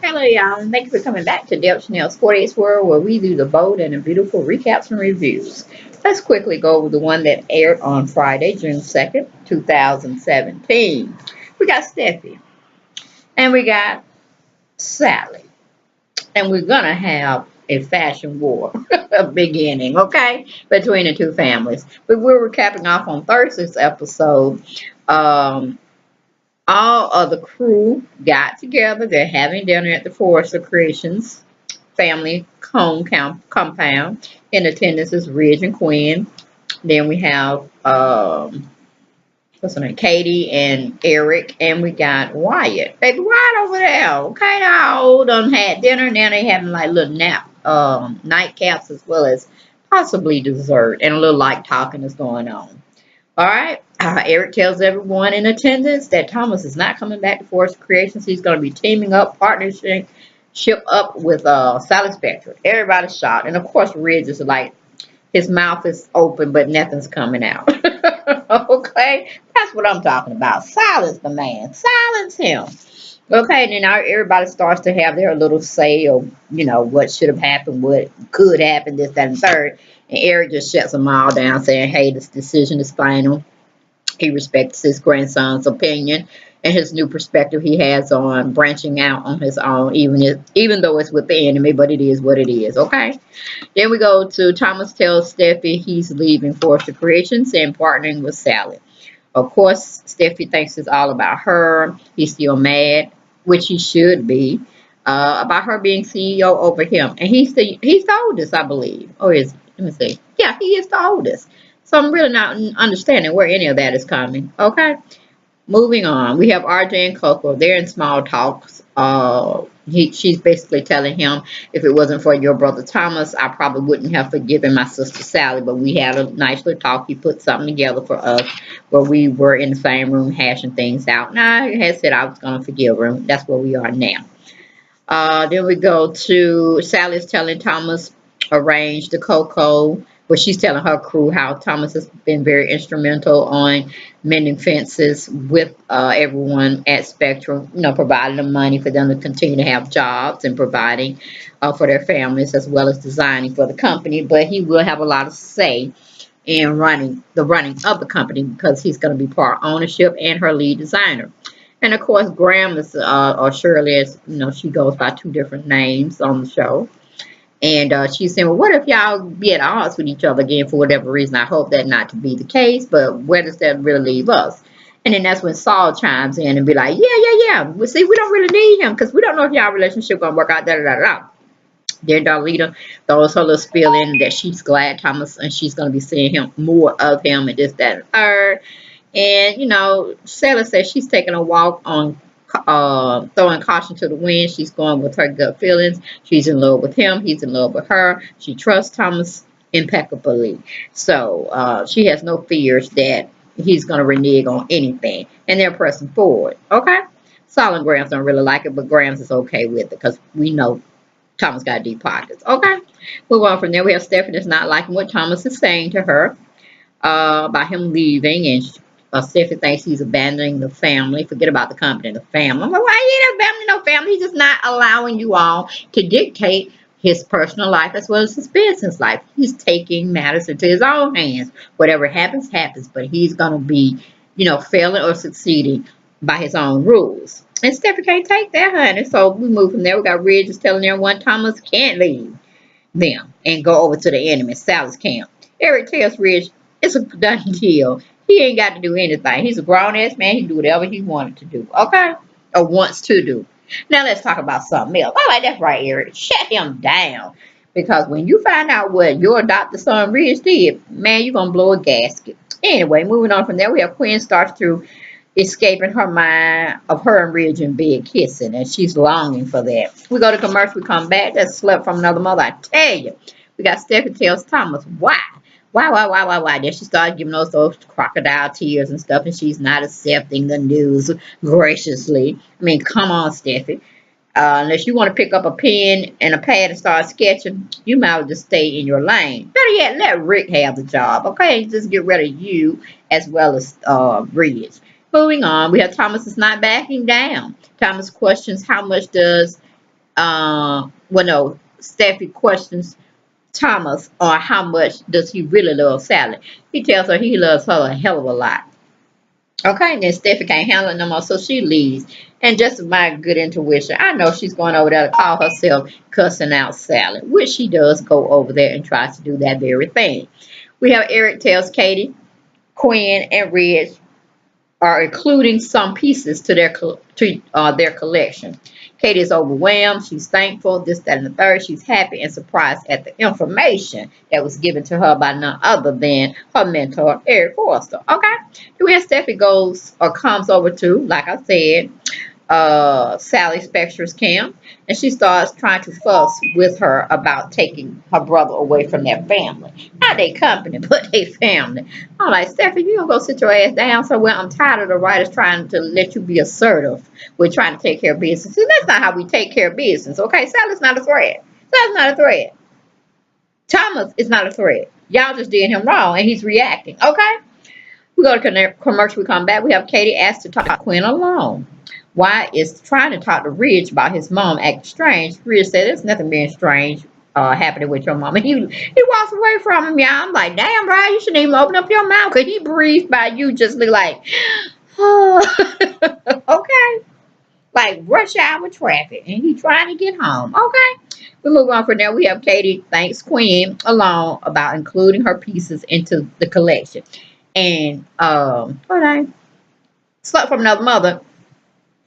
Hello, y'all, and thank you for coming back to Deb Chanel's 48's World, where we do the bold and the beautiful recaps and reviews. Let's quickly go over the one that aired on Friday, June 2nd, 2017. We got Steffi, and we got Sally, and we're going to have a fashion war beginning, okay, between the two families. But we're capping off on Thursday's episode. Um, all of the crew got together. They're having dinner at the Forrester Creations family home compound. In attendance is Ridge and Quinn. Then we have what's her name, Katie and Eric, and we got Wyatt. Baby Wyatt over there. Okay, now done had dinner. Now they having like little nightcaps as well as possibly dessert and a little light talking is going on. All right. Eric tells everyone in attendance that Thomas is not coming back to Force Creations. He's going to be teaming up, partnership up with Sally Spectre. Everybody's shocked. And of course, Ridge is like, his mouth is open, but nothing's coming out. Okay? That's what I'm talking about. Silence the man. Silence him. Okay, and then everybody starts to have their little say of, what should have happened, what could happen, this, that, and third. And Eric just shuts them all down, saying, hey, this decision is final. He respects his grandson's opinion and his new perspective he has on branching out on his own, even though it's with the enemy, but it is what it is, okay? Then we go to Thomas tells Steffi he's leaving Forrester Creations and partnering with Sally. Of course, Steffi thinks it's all about her. He's still mad, which he should be, about her being CEO over him. And he's the oldest, I believe. Or is, let me see. Yeah, he is the oldest. So I'm really not understanding where any of that is coming. Okay. Moving on. We have RJ and Coco. They're in small talks. She's basically telling him, if it wasn't for your brother Thomas, I probably wouldn't have forgiven my sister Sally. But we had a nice little talk. He put something together for us where we were in the same room hashing things out. Now, I had said I was going to forgive her. That's where we are now. Then we go to Sally's telling Thomas arrange the Coco, but she's telling her crew how Thomas has been very instrumental on mending fences with everyone at Spectrum, providing them money for them to continue to have jobs and providing for their families as well as designing for the company. But he will have a lot of say in running of the company because he's going to be part ownership and her lead designer. And of course, Graham is, or Shirley, as she goes by two different names on the show. And she's saying, well, what if y'all be at odds with each other again for whatever reason? I hope that not to be the case, but where does that really leave us? And then that's when Saul chimes in and be like, yeah. Well, see, we don't really need him because we don't know if y'all relationship going to work out, da-da-da-da. Then Darlita throws her little spiel in that she's glad Thomas, and she's going to be seeing him more of him and this, that, and third. And, Sarah says she's taking a walk on throwing caution to the wind. She's going with her gut feelings. She's in love with him. He's in love with her. She trusts Thomas impeccably. So she has no fears that he's going to renege on anything. And they're pressing forward. Okay? Saul and Grams don't really like it, but Grams is okay with it because we know Thomas got deep pockets. Okay? Move on from there. We have Stephanie that's not liking what Thomas is saying to her about him leaving, and Stephanie thinks he's abandoning the family. Forget about the company and the family. I'm like, why you ain't abandoning no family? He's just not allowing you all to dictate his personal life as well as his business life. He's taking matters into his own hands. Whatever happens, happens. But he's going to be, failing or succeeding by his own rules. And Stephanie can't take that, honey. So we move from there. We got Ridge just telling everyone Thomas can't leave them and go over to the enemy, Sally's camp. Eric tells Ridge it's a done deal. He ain't got to do anything. He's a grown-ass man. He can do whatever he wanted to do, okay? Or wants to do. Now let's talk about something else. All right, that's right, Eric. Shut him down. Because when you find out what your adopted son Ridge did, man, you're going to blow a gasket. Anyway, moving on from there, we have Quinn starts to escaping her mind of her and Ridge in bed kissing, and she's longing for that. We go to commercial, we come back. That slept from another mother, I tell you. We got Stephanie tells Thomas, why? Why? Then she started giving us those crocodile tears and stuff, and she's not accepting the news graciously. I mean, come on, Steffi. Unless you want to pick up a pen and a pad and start sketching, you might as well just stay in your lane. Better yet, let Rick have the job, okay? Just get rid of you as well as Ridge. Moving on, we have Thomas is not backing down. Thomas questions how much does well, no, Steffi questions Thomas on how much does he really love Sally. He tells her he loves her a hell of a lot. Okay, and then Steffi can't handle it no more, so she leaves. And just my good intuition, I know she's going over there to call herself cussing out Sally, which she does go over there and tries to do that very thing. We have Eric tells Katie, Quinn, and Reg are including some pieces to their collection. Katie is overwhelmed. She's thankful. This, that, and the third. She's happy and surprised at the information that was given to her by none other than her mentor, Eric Forster. Okay. Then Steffi goes or comes over to, like I said, Sally Spector's camp, and she starts trying to fuss with her about taking her brother away from their family. Not their company, but their family. I'm like, Stephanie, you don't go sit your ass down somewhere. I'm tired of the writers trying to let you be assertive. We're trying to take care of business. And that's not how we take care of business, okay? Sally's not a threat. Sally's not a threat. Thomas is not a threat. Y'all just did him wrong, and he's reacting, okay? We go to commercial, we come back. We have Katie asked to talk to Quinn alone. Why is trying to talk to Ridge about his mom acting strange. Ridge said there's nothing being strange happening with your mom. And he walks away from him, y'all. I'm like, damn, bro, you shouldn't even open up your mouth because he breathed by you just look like, oh, okay. Like rush hour traffic. And he trying to get home. Okay. We move on from there. We have Katie thanks Quinn alone about including her pieces into the collection. And what I Slut from Another Mother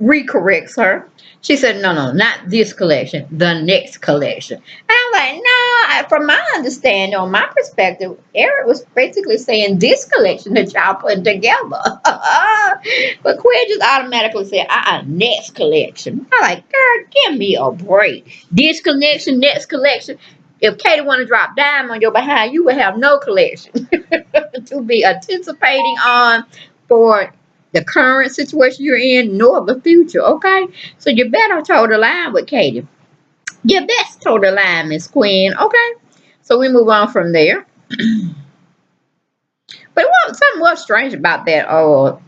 recorrects her. She said, no, not this collection, the next collection. And I'm like, no, from my understanding, on my perspective, Eric was basically saying this collection that y'all putting together. But Quinn just automatically said, next collection. I'm like, girl, give me a break. This collection, next collection. If Katie want to drop dime on your behind, you would have no collection to be anticipating on for the current situation you're in, nor the future, okay? So you better toe the line with Katie. You best toe the line, Miss Quinn, okay? So we move on from there. But something was strange about that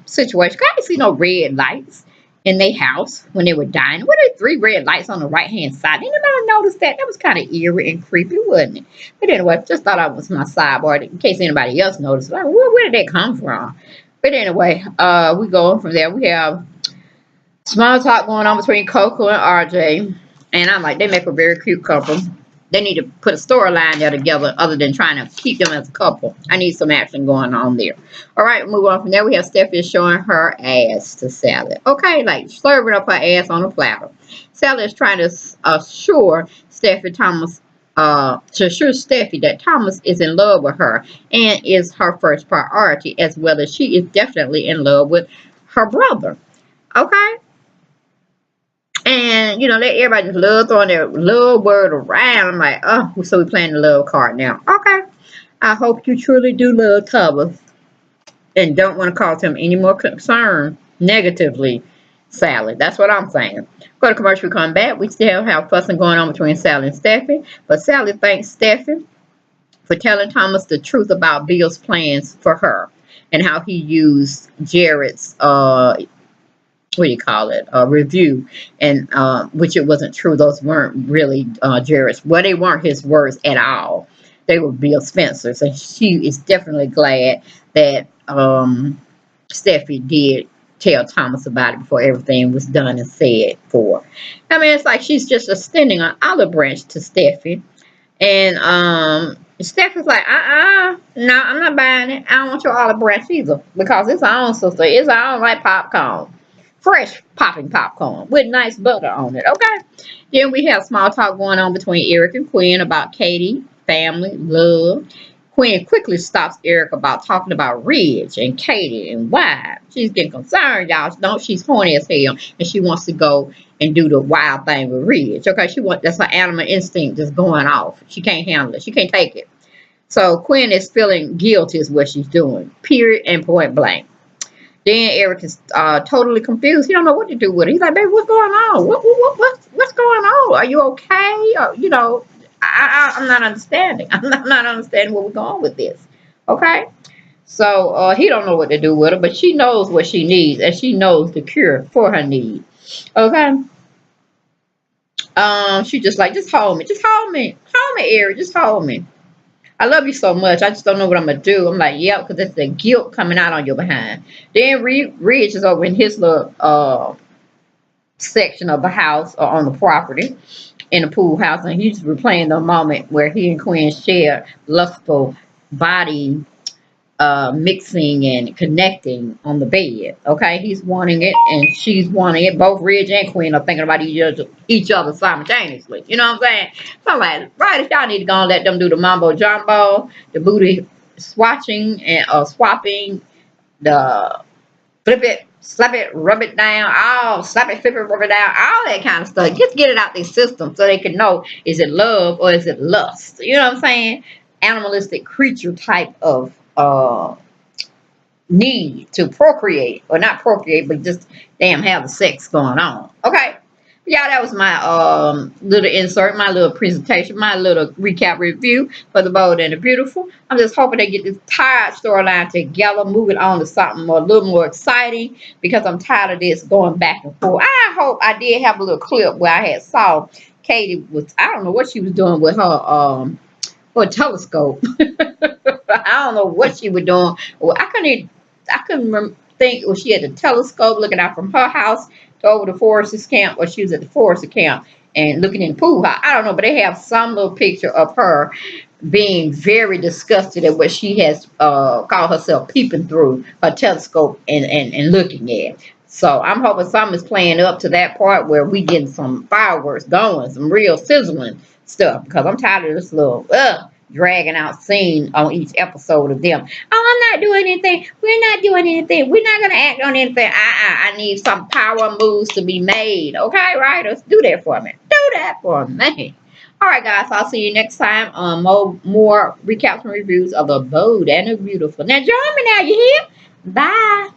situation. I didn't see no red lights in their house when they were dining. What are 3 red lights on the right-hand side? Anybody notice that? That was kind of eerie and creepy, wasn't it? But anyway, just thought I was my sidebar in case anybody else noticed. Like, where did that come from? But anyway, we go from there. We have small talk going on between Coco and RJ. And I'm like, they make a very cute couple. They need to put a storyline there together other than trying to keep them as a couple. I need some action going on there. All right, move on from there. We have Steffi showing her ass to Sally. Okay, like slurping up her ass on a platter. Sally is trying to assure Steffi that Thomas is in love with her and is her first priority, as well as she is definitely in love with her brother. Okay? And, let everybody just love throwing their love word around. I'm like, oh, so we're playing the love card now. Okay. I hope you truly do love Thomas and don't want to cause him any more concern negatively, Sally. That's what I'm saying. Go to commercial, we come back. We still have fussing going on between Sally and Steffi. But Sally thanks Steffi for telling Thomas the truth about Bill's plans for her and how he used Jared's review, and which it wasn't true. Those weren't really Jared's. Well, they weren't his words at all. They were Bill Spencer's, and she is definitely glad that Steffi did tell Thomas about it before everything was done and said for. I mean, it's like she's just extending an olive branch to Steffi, and Steffi's like, no, I'm not buying it. I don't want your olive branch either, because it's our own sister. It's our own like popcorn. Fresh popping popcorn with nice butter on it, okay? Then we have small talk going on between Eric and Quinn about Katie, family, love. Quinn quickly stops Eric about talking about Ridge and Katie and why. She's getting concerned, y'all. She's horny as hell, and she wants to go and do the wild thing with Ridge. Okay, that's her animal instinct just going off. She can't handle it. She can't take it. So Quinn is feeling guilty is what she's doing. Period and point blank. Then Eric is totally confused. He don't know what to do with it. He's like, baby, what's going on? What's going on? Are you okay? Or, I'm not understanding. I'm not understanding where we're going with this. Okay? So he don't know what to do with her, but she knows what she needs, and she knows the cure for her need. Okay? She just like, just hold me, hold me, Eric, just hold me. I love you so much. I just don't know what I'm gonna do. I'm like, yep, because it's the guilt coming out on your behind. Then Ridge is over in his little section of the house or on the property in the pool house, and he's replaying the moment where he and Quinn share lustful body mixing and connecting on the bed. Okay, he's wanting it and she's wanting it. Both Ridge and Queen are thinking about each other simultaneously. You know what I'm saying? So I'm like, right, if y'all need to go and let them do the mambo jumbo, the booty swatching and swapping, the flip it, slap it, rub it down, all slap it, flip it, rub it down, all that kind of stuff. Just get it out their system so they can know, is it love or is it lust? You know what I'm saying? Animalistic creature type of need to procreate, or not procreate, but just damn have the sex going on. Okay. Yeah, that was my little insert, my little presentation, my little recap review for The Bold and the Beautiful. I'm just hoping they get this tired storyline together, moving on to something more, a little more exciting, because I'm tired of this going back and forth. I hope I did have a little clip where I had saw Katie was, I don't know what she was doing with her telescope. I don't know what she was doing. Well, I couldn't think, was she at the telescope looking out from her house to over the Foresters camp, or she was at the Forester camp and looking in the pool house. I don't know, but they have some little picture of her being very disgusted at what she has called herself peeping through her telescope and looking at. So I'm hoping something is playing up to that part where we getting some fireworks going, some real sizzling stuff, because I'm tired of this little dragging out scene on each episode of them. Oh, I'm not doing anything. We're not doing anything. We're not gonna act on anything. I need some power moves to be made. Okay, writers, do that for me. Do that for me. All right, guys. I'll see you next time on more recaps and reviews of The Bold and the Beautiful. Now join me now. You hear? Bye.